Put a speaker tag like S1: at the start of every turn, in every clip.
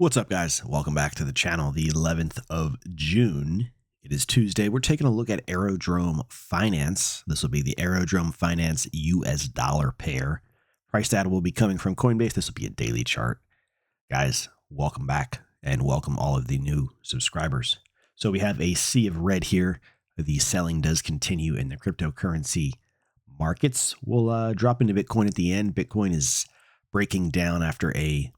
S1: What's up, guys? Welcome back to the channel. The 11th of June. It is Tuesday. We're taking a look at Aerodrome Finance. This will be the Aerodrome Finance US dollar pair. Price data will be coming from Coinbase. This will be a daily chart. Guys, welcome back and welcome all of the new subscribers. So we have a sea of red here. The selling does continue in the cryptocurrency markets. We'll drop into Bitcoin at the end. Bitcoin is breaking down after a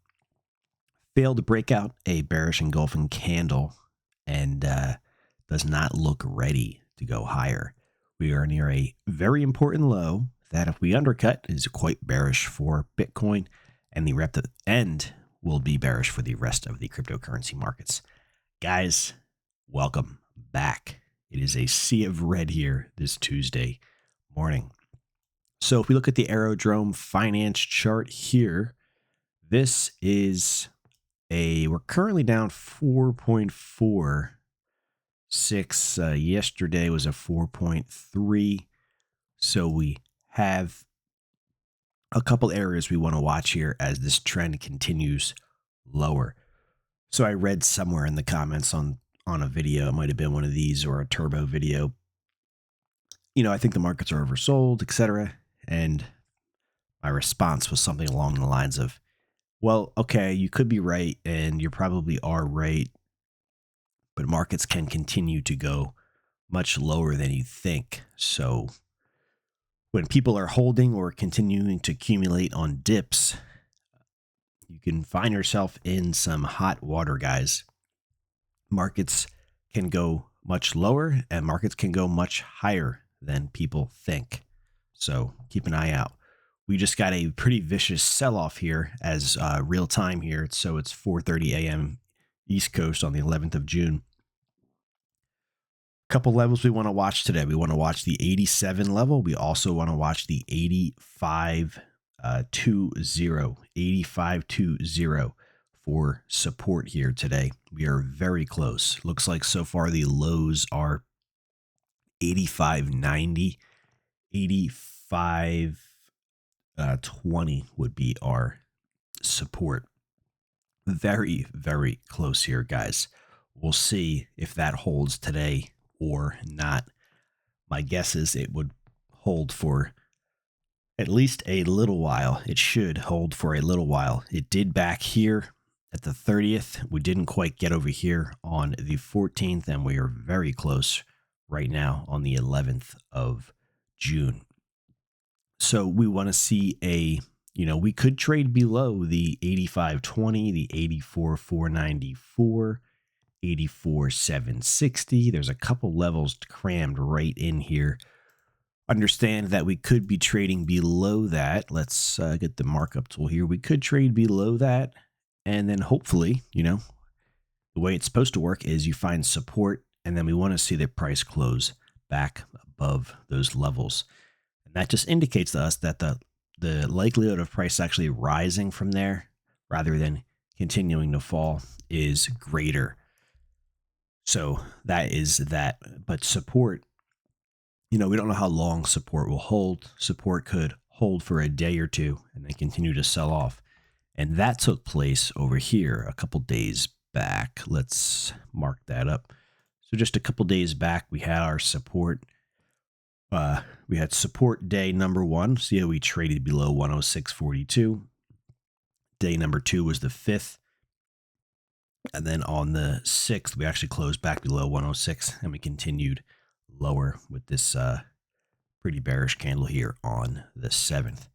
S1: failed to break out a bearish engulfing candle and does not look ready to go higher. We are near a very important low that if we undercut is quite bearish for Bitcoin, and the rep at the end will be bearish for the rest of the cryptocurrency markets. Guys, welcome back. It is a sea of red here this Tuesday morning. So if we look at the Aerodrome Finance chart here, this is we're currently down 4.46. Yesterday was a 4.3. So we have a couple areas we want to watch here as this trend continues lower. So I read somewhere in the comments on a video, it might have been one of these or a turbo video, I think the markets are oversold, etc. And my response was something along the lines of, well, okay, you could be right, and you probably are right, but markets can continue to go much lower than you think. So when people are holding or continuing to accumulate on dips, you can find yourself in some hot water, guys. Markets can go much lower, and markets can go much higher than people think. So keep an eye out. We just got a pretty vicious sell-off here as real time here. So it's 4:30 a.m. East Coast on the 11th of June. A couple levels we want to watch today. We want to watch the 87 level. We also want to watch the 8520 for support here today. We are very close. Looks like so far the lows are 85.90, 85.20 would be our support. Very, very close here, guys. We'll see if that holds today or not. My guess is it would hold for at least a little while. It should hold for a little while. It did back here at the 30th. We didn't quite get over here on the 14th, and we are very close right now on the 11th of June. So we want to see we could trade below the 85.20, the 84.494, 84.760. There's a couple levels crammed right in here. Understand that we could be trading below that. Let's get the markup tool here. We could trade below that, and then hopefully, the way it's supposed to work is you find support, and then we want to see the price close back above those levels. And that just indicates to us that the likelihood of price actually rising from there rather than continuing to fall is greater. So that is that. But support, we don't know how long support will hold. Support could hold for a day or two and then continue to sell off. And that took place over here a couple days back. Let's mark that up. So just a couple days back, we had our support. We had support day number 1. See how we traded below 106.42. Day number 2 was the 5th. And then on the 6th, we actually closed back below 106, and we continued lower with this pretty bearish candle here on the 7th.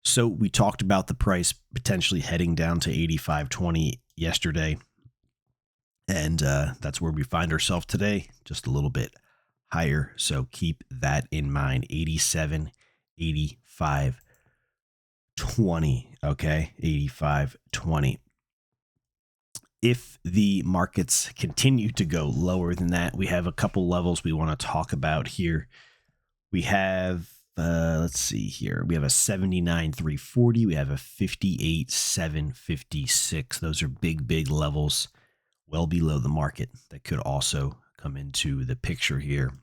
S1: So we talked about the price potentially heading down to 85.20 yesterday. And that's where we find ourselves today, just a little bit higher. So keep that in mind. 87, 85, 20. Okay. 85, 20. If the markets continue to go lower than that, we have a couple levels we want to talk about here. We have, let's see here. We have a 79,340. We have a 58,756. Those are big levels well below the market that could also come into the picture here.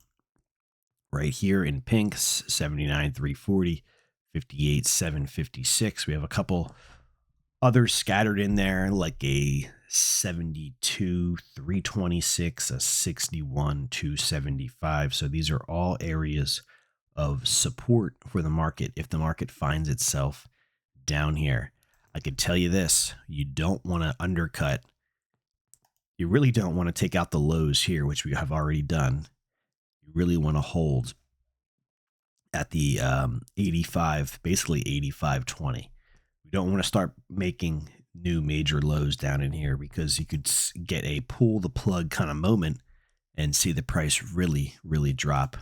S1: Right here in pinks, 79,340, 58,756. We have a couple others scattered in there, like a 72, 326, a 61, 275. So these are all areas of support for the market if the market finds itself down here. I could tell you this, you don't want to undercut. You really don't want to take out the lows here, which we have already done. You really want to hold at the 85, basically 85.20. We don't want to start making new major lows down in here because you could get a pull the plug kind of moment and see the price really drop,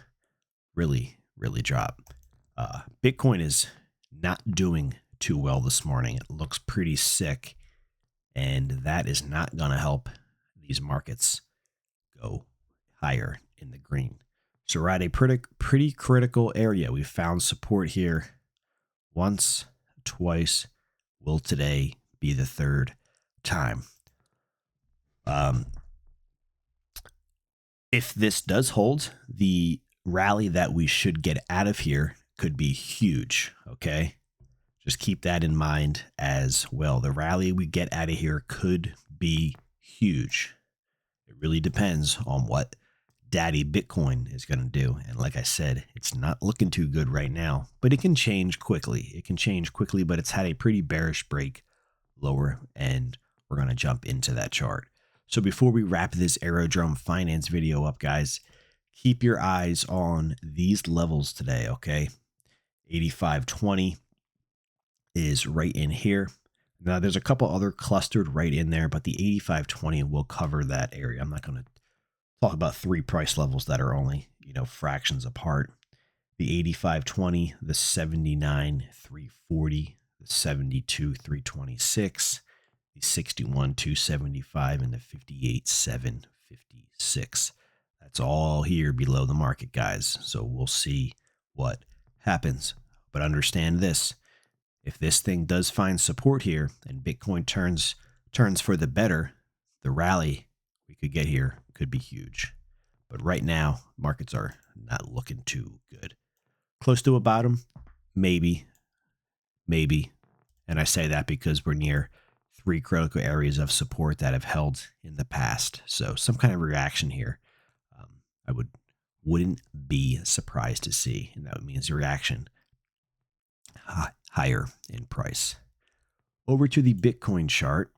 S1: really drop. Bitcoin is not doing too well this morning. It looks pretty sick, and that is not going to help these markets go higher in the green. So we're at a pretty critical area. We found support here once, twice. Will today be the third time? If this does hold, the rally that we should get out of here could be huge. Okay, just keep that in mind as well. The rally we get out of here could be huge. It really depends on what Daddy Bitcoin is going to do. And like I said, it's not looking too good right now, but it can change quickly. It can change quickly, but it's had a pretty bearish break lower, and we're going to jump into that chart. So before we wrap this Aerodrome Finance video up, guys, keep your eyes on these levels today, okay? 85.20 is right in here. Now, there's a couple other clustered right in there, but the 85.20 will cover that area. I'm not going to talk about three price levels that are only, fractions apart. The 85.20, the 79.340, the 72.326, the 61.275, and the 58.756. That's all here below the market, guys. So we'll see what happens. But understand this. If this thing does find support here and Bitcoin turns for the better, the rally we could get here could be huge. But right now, markets are not looking too good. Close to a bottom? Maybe. And I say that because we're near three critical areas of support that have held in the past. So some kind of reaction here, I wouldn't be surprised to see. And that means a reaction higher in price. Over to the Bitcoin chart.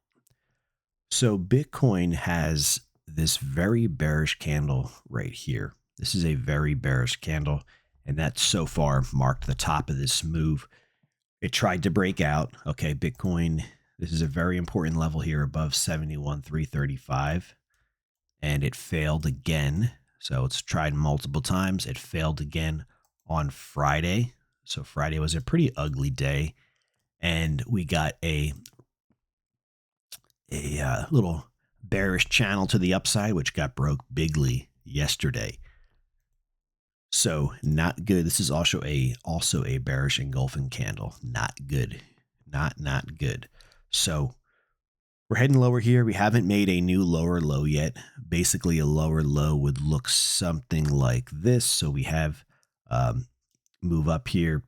S1: So Bitcoin has this very bearish candle right here. This is a very bearish candle, and that so far marked the top of this move. It tried to break out. Okay, Bitcoin, this is a very important level here above 71,335, and it failed again. So it's tried multiple times. It failed again on Friday. So Friday was a pretty ugly day, and we got a little bearish channel to the upside, which got broke bigly yesterday. So not good. This is also a bearish engulfing candle. Not good. Not good. So we're heading lower here. We haven't made a new lower low yet. Basically, a lower low would look something like this. So we have move up here.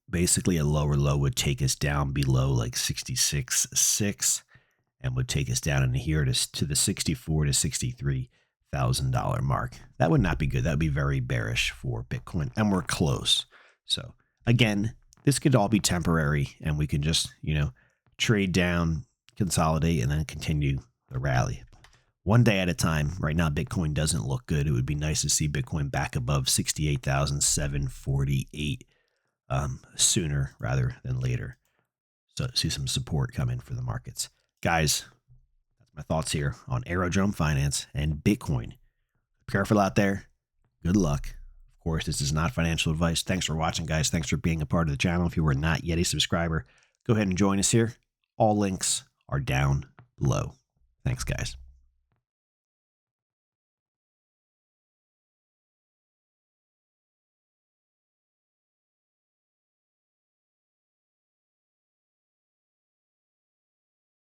S1: Basically, a lower low would take us down below like 66.6 and would take us down into here to the $64,000 to $63,000 mark. That would not be good. That would be very bearish for Bitcoin, and we're close. So again, this could all be temporary, and we can just, trade down, consolidate, and then continue the rally. One day at a time. Right now, Bitcoin doesn't look good. It would be nice to see Bitcoin back above 68,748 sooner rather than later. So see some support come in for the markets. Guys, that's my thoughts here on Aerodrome Finance and Bitcoin. Be careful out there. Good luck. Of course, this is not financial advice. Thanks for watching, guys. Thanks for being a part of the channel. If you are not yet a subscriber, go ahead and join us here. All links are down below. Thanks, guys.